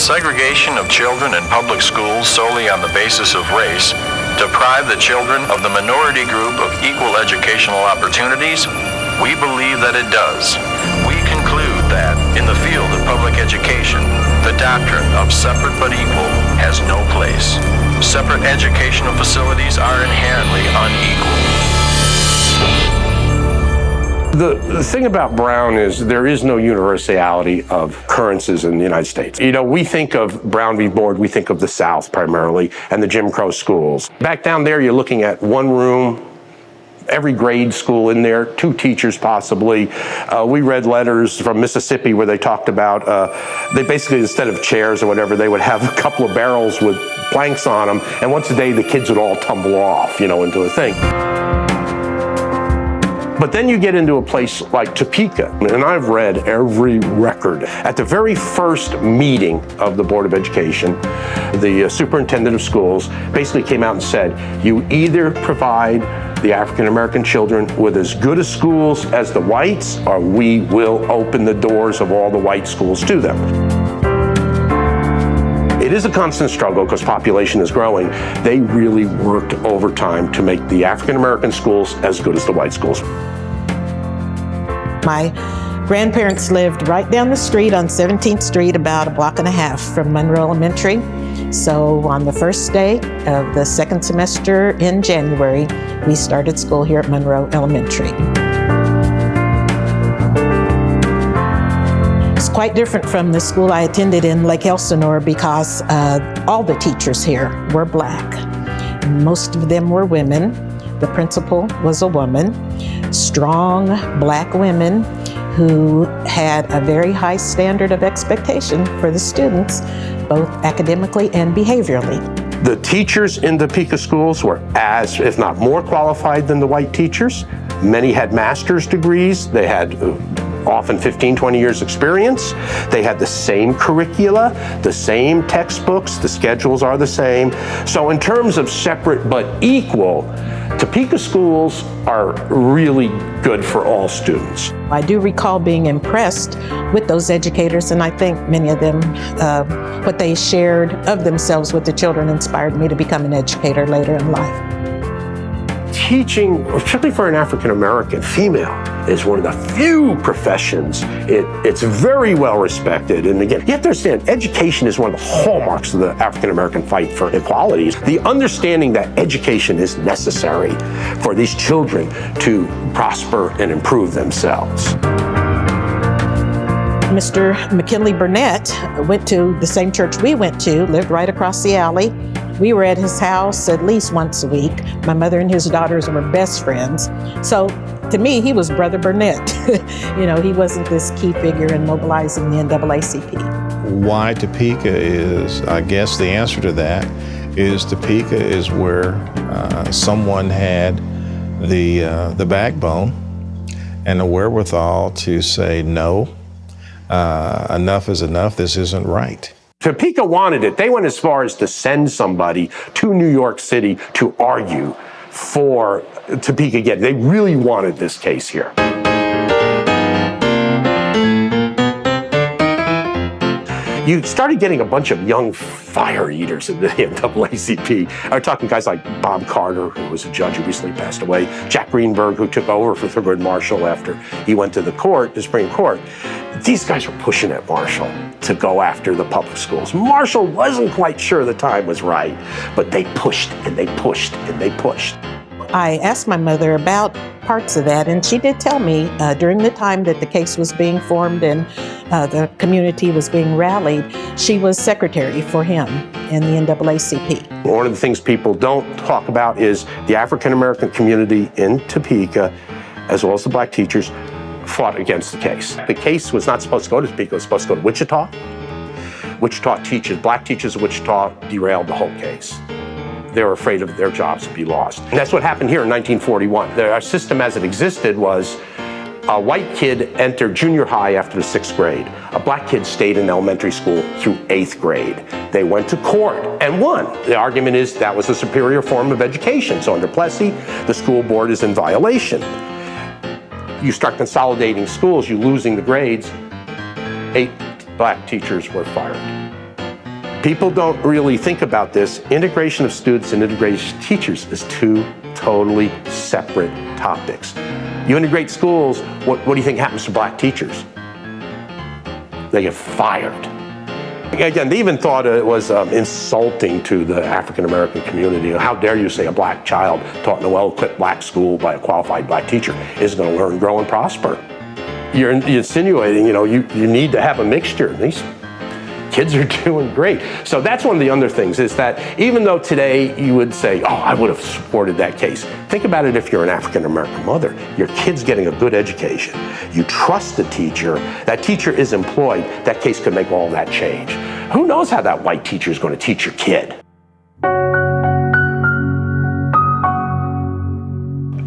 segregation of children in public schools solely on the basis of race deprive the children of the minority group of equal educational opportunities? We believe that it does. We conclude that, in the field of public education, the doctrine of separate but equal has no place. Separate educational facilities are inherently unequal. The thing about Brown is there is no universality of occurrences in the United States. You know, we think of Brown v. Board, we think of the South primarily, and the Jim Crow schools. Back down there, you're looking at one room, every grade school in there, 2 teachers possibly. We read letters from Mississippi where they talked about, they basically, instead of chairs or whatever, they would have a couple of barrels with planks on them, and once a day the kids would all tumble off, you know, into a thing. But then you get into a place like Topeka, and I've read every record. At the very first meeting of the Board of Education, the superintendent of schools basically came out and said, you either provide the African American children with as good a schools as the whites, or we will open the doors of all the white schools to them. It is a constant struggle because population is growing. They really worked overtime to make the African American schools as good as the white schools. My grandparents lived right down the street on 17th Street, about a block and a half from Monroe Elementary. So on the first day of the second semester in January, we started school here at Monroe Elementary. It's quite different from the school I attended in Lake Elsinore because all the teachers here were Black. Most of them were women. The principal was a woman. Strong Black women who had a very high standard of expectation for the students, both academically and behaviorally. The teachers in the Topeka schools were as, if not more qualified than the white teachers. Many had master's degrees. They had often 15, 20 years experience. They had the same curricula, the same textbooks, the schedules are the same. So in terms of separate but equal, Topeka schools are really good for all students. I do recall being impressed with those educators, and I think many of them, what they shared of themselves with the children inspired me to become an educator later in life. Teaching, particularly for an African American female, is one of the few professions. It's very well respected. And again, you have to understand, education is one of the hallmarks of the African American fight for equality. The understanding that education is necessary for these children to prosper and improve themselves. Mr. McKinley Burnett went to the same church we went to, lived right across the alley. We were at his house at least once a week. My mother and his daughters were best friends. So to me, he was Brother Burnett. You know, he wasn't this key figure in mobilizing the NAACP. Why Topeka is, I guess the answer to that is Topeka is where someone had the backbone and the wherewithal to say, no, enough is enough, this isn't right. Topeka wanted it. They went as far as to send somebody to New York City to argue for Topeka again. They really wanted this case here. You started getting a bunch of young fire eaters in the NAACP. I'm talking guys like Bob Carter, who was a judge who recently passed away, Jack Greenberg, who took over for Thurgood Marshall after he went to the Supreme Court. These guys were pushing at Marshall to go after the public schools. Marshall wasn't quite sure the time was right, but they pushed and they pushed and they pushed. I asked my mother about parts of that, and she did tell me during the time that the case was being formed and the community was being rallied, she was secretary for him in the NAACP. One of the things people don't talk about is the African American community in Topeka, as well as the Black teachers, fought against the case. The case was not supposed to go to Topeka, it was supposed to go to Wichita. Wichita teachers, Black teachers of Wichita derailed the whole case. They were afraid of their jobs to be lost. And that's what happened here in 1941. Our system as it existed was a white kid entered junior high after the 6th grade. A Black kid stayed in elementary school through 8th grade. They went to court and won. The argument is that was a superior form of education. So under Plessy, the school board is in violation. You start consolidating schools, you're losing the grades. 8 Black teachers were fired. People don't really think about this. Integration of students and integration of teachers is two totally separate topics. You integrate schools, what do you think happens to black teachers? They get fired. Again, they even thought it was insulting to the African-American community. How dare you say a black child taught in a well-equipped black school by a qualified black teacher is going to learn, grow, and prosper. You're insinuating, you need to have a mixture. These kids are doing great. So that's one of the other things, is that even though today you would say, oh, I would have supported that case. Think about it if you're an African-American mother. Your kid's getting a good education. You trust the teacher. That teacher is employed. That case could make all that change. Who knows how that white teacher is going to teach your kid?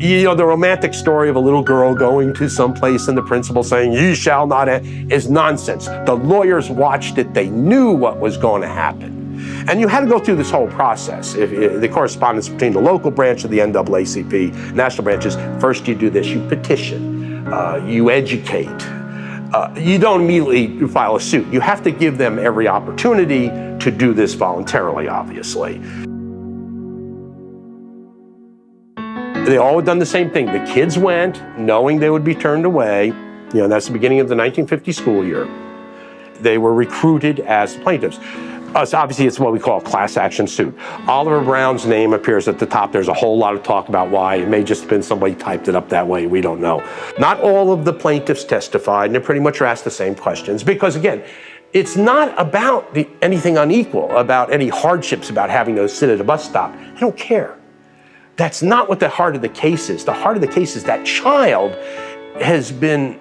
The romantic story of a little girl going to some place and the principal saying, "You shall not," is nonsense. The lawyers watched it. They knew what was going to happen. And you had to go through this whole process. The correspondence between the local branch of the NAACP, national branches, first you do this, you petition, you educate. You don't immediately file a suit. You have to give them every opportunity to do this voluntarily, obviously. They all had done the same thing. The kids went knowing they would be turned away. That's the beginning of the 1950 school year. They were recruited as plaintiffs. So obviously, it's what we call a class action suit. Oliver Brown's name appears at the top. There's a whole lot of talk about why. It may just have been somebody typed it up that way. We don't know. Not all of the plaintiffs testified, and they pretty much are asked the same questions. Because again, it's not about anything unequal, about any hardships about having to sit at a bus stop. I don't care. That's not what the heart of the case is. The heart of the case is that child has been,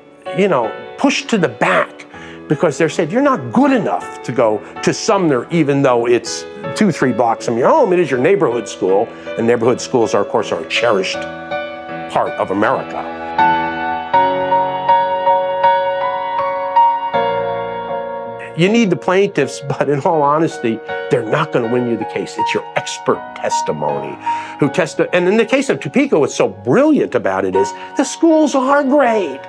pushed to the back because they're said, you're not good enough to go to Sumner, even though it's 2-3 blocks from your home. It is your neighborhood school, and neighborhood schools are, of course, a cherished part of America. You need the plaintiffs, but in all honesty, they're not going to win you the case. It's your expert testimony who and in the case of Topeka, what's so brilliant about it is the schools are great.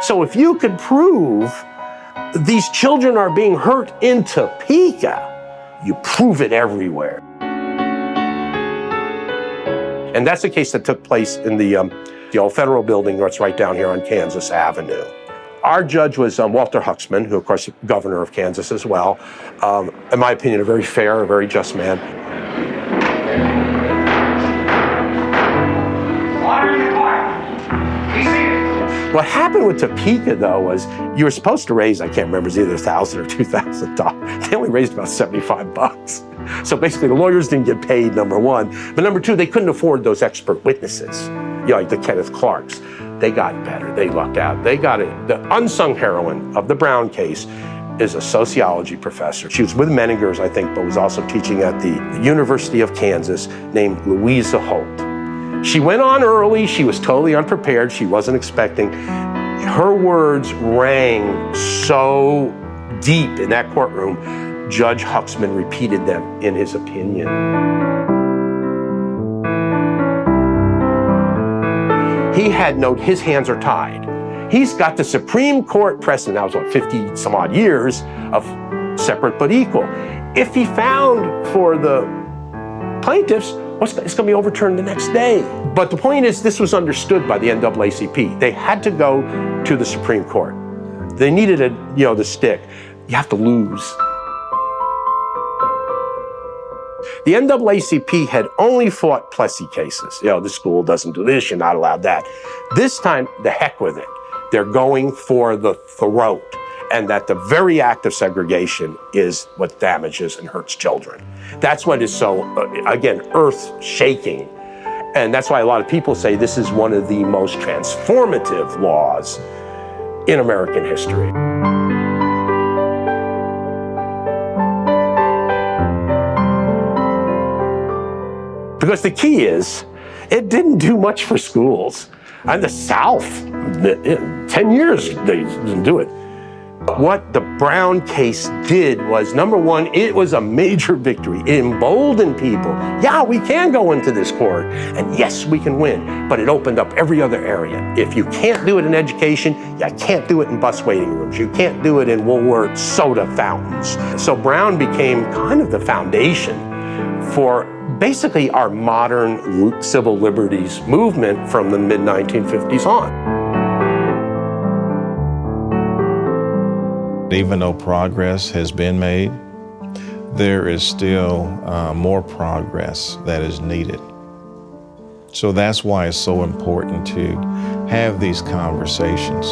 So if you could prove these children are being hurt in Topeka, you prove it everywhere. And that's a case that took place in the old federal building that's right down here on Kansas Avenue. Our judge was Walter Huxman, who, of course, is governor of Kansas as well. In my opinion, a very fair, a very just man. What happened with Topeka, though, was you were supposed to raise, I can't remember, it was either $1,000 or $2,000. They only raised about $75. So basically, the lawyers didn't get paid, number one. But number two, they couldn't afford those expert witnesses, like the Kenneth Clarks. They got better. They lucked out. They got it. The unsung heroine of the Brown case is a sociology professor. She was with Meningers, I think, but was also teaching at the University of Kansas, named Louisa Holt. She went on early. She was totally unprepared. She wasn't expecting. Her words rang so deep in that courtroom, Judge Huxman repeated them in his opinion. He had his hands are tied. He's got the Supreme Court precedent, that was 50 some odd years of separate but equal. If he found for the plaintiffs, it's going to be overturned the next day. But the point is, this was understood by the NAACP. They had to go to the Supreme Court. They needed the stick. You have to lose. The NAACP had only fought Plessy cases. The school doesn't do this, you're not allowed that. This time, the heck with it. They're going for the throat, and that the very act of segregation is what damages and hurts children. That's what is so, again, earth-shaking. And that's why a lot of people say this is one of the most transformative laws in American history. Because the key is, it didn't do much for schools. And the South, 10 years, they didn't do it. What the Brown case did was, number one, it was a major victory. It emboldened people. Yeah, we can go into this court, and yes, we can win, but it opened up every other area. If you can't do it in education, you can't do it in bus waiting rooms. You can't do it in Woolworth soda fountains. So Brown became kind of the foundation for basically our modern civil liberties movement from the mid-1950s on. Even though progress has been made, there is still more progress that is needed. So that's why it's so important to have these conversations.